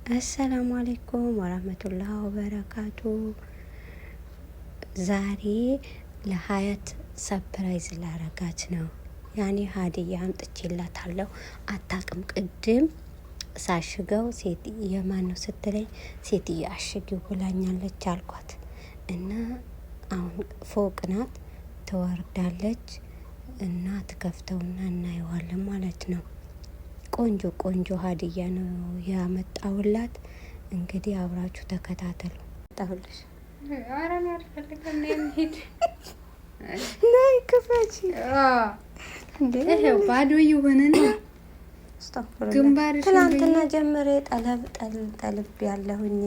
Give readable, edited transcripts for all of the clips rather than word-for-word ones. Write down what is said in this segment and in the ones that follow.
አሰላሙ አለይኩም ወራህመቱላሂ ወበረካቱ። ዛሬ ለሀያት ሰርፕራይዝ ላረጋት ነው። ያኔ ሀዲያ አምጥቼላታለሁ። አታውቅም። ቅድም ሳሽገው ሴት የማን ነው ስትለኝ ሴትዬ አሽጊው ብላኛለች አልኳት እና አሁን ፎቅ ናት ትወርዳለች እና ትከፍተውና እናየዋለን ማለት ነው። ቆንጆ ቆንጆ ሀዲያ ነው ያመጣውላት። እንግዲህ አብራችሁ ተከታተሉ። ታውልሽ አራን ያርፈልከም ነው የሚሄድ ነይ ክፈቺ። ይሄው ባዶ ይሆንና ግንባርሽ ትላንትና ጀምሬ ጠልብ ያለሁኝ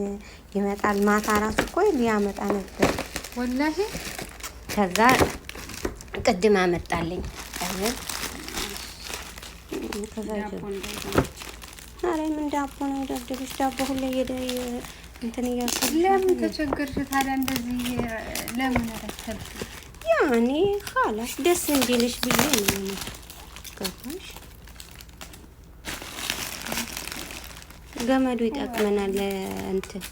ይመጣል። ማታ ራሱ እኮ ሊያመጣ ነበር ወላሂ። ከዛ ቅድም አመጣልኝ። አረ ምን ዳቦ ነው ደብደብሽ? ዳቦ ሁሌ እንትን እያልኩ ለምን ተቸገርሽ ታዲያ? እንደዚህ ለምን አረከብ? ያኔ ኻላስ ደስ እንዲልሽ ብዬ ነው። ገባሽ? ገመዱ ይጠቅመናል። እንትን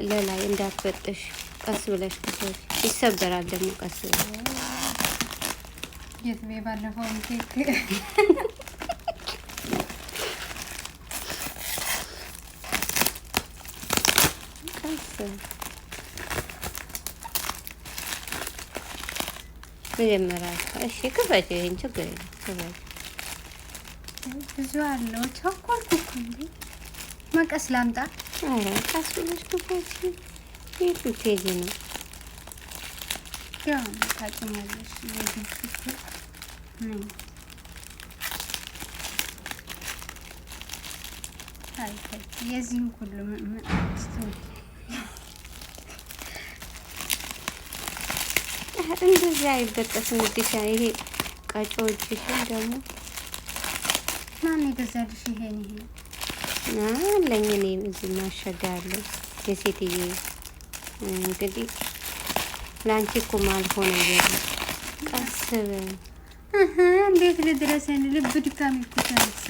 ለላይ እንዳትበጥሽ ቀስ ብለሽ ከሰሽ ይሰበራል ደግሞ ቀስ ብለሽ የትቤ ባለፈው ኬክ መጀመሪያ እሺ ክፈች። ይሄን ችግር የለም ክፈች። ብዙ አለው ቸኮልኩ እኮ እንዴ። መቀስ ላምጣ? አረ ቀስ ብለሽ ክፈች። የቱ ፔጅ ነው? ያው ታውቂኛለሽ የግብጽ ነው። አይ የዚህን ሁሉ እንደዚህ አይበጠስም። እጅሽ ይሄ ቀጮችሽን ደግሞ ማን የገዛልሽ? ይሄን አለኝ እኔ እዚህ ማሸጋለሁ። የሴትዬ እንግዲህ ለአንቺ እኮ ማልሆነ ይሄ ቀስ እንዴት ልድረሰን? ልብ ድካም እኮ ተነሳ።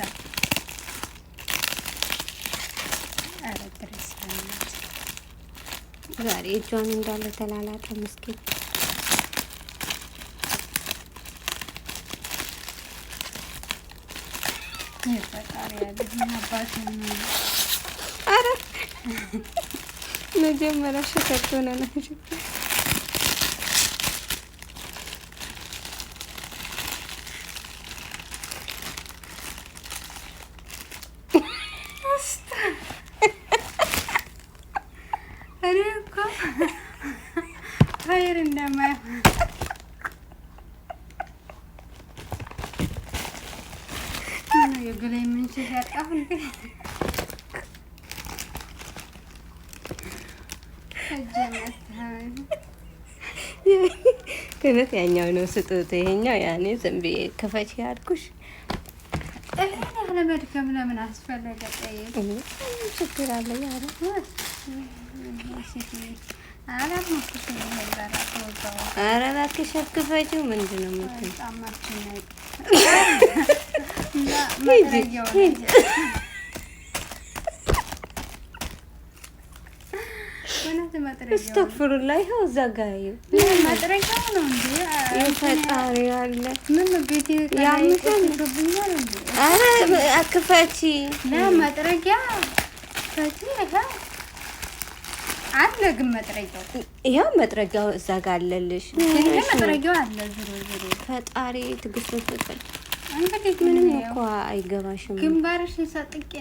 አረ ድረስ ዛሬ እጇን እንዳለ ተላላጠ ምስኪን። የፈጣሪ ያለ አባት ነው። አረ መጀመሪያ ሸከት ሆነ ነው ኸይር እንደማይሆን የግላይ ምንጭ ያጣሁ እንዴ? እውነት ያኛው ነው ስጡት። ይሄኛው ያኔ ዝም ብዬ ክፈች ያልኩሽ። ያለ መድከም ለምን አስፈለገ? ችግር አለ ያለ ኧረ እባክሽ ክፈችው። ምንድን ነው የምትይው? እስተግፍሩላ። ይኸው እዛ ጋ መጥረጊያው ነው እንዴ? የፈጣሪ ያለ ምን ቤቴ ያምተንብኛል እንዴ? ኧረ አክፈቺ ለመጥረጊያ ፈቲ አለ ግን መጥረጊያው ይኸው መጥረጊያው እዛ ጋ አለልሽ። መጥረጊያው አለ። ዞሮ ፈጣሪ ትግስቱን ፍቅር። እንግዲህ ምንም እኮ አይገባሽም። ግንባርሽን ሰጥቄ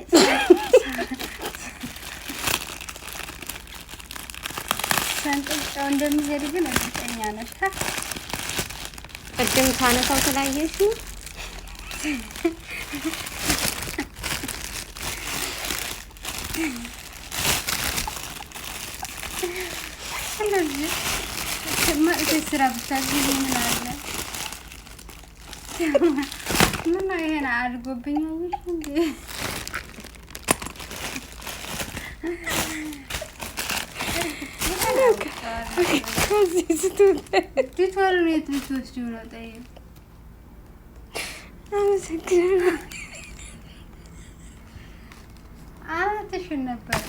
ሰንጥቄው እንደሚሄድ ግን እርግጠኛ ነሽ? ቅድም ሳነሳው ስላየሽ እንደዚህ ስራ ብታግዢ ምን አለ? ምነው ይሄን አድርጎብኛል እንዴ? ከዚህ ስትወጣ ነው የት ልትወስጂው ነው? ጠይቅ። አመሰግናለሁ። መብትሽን ነበር።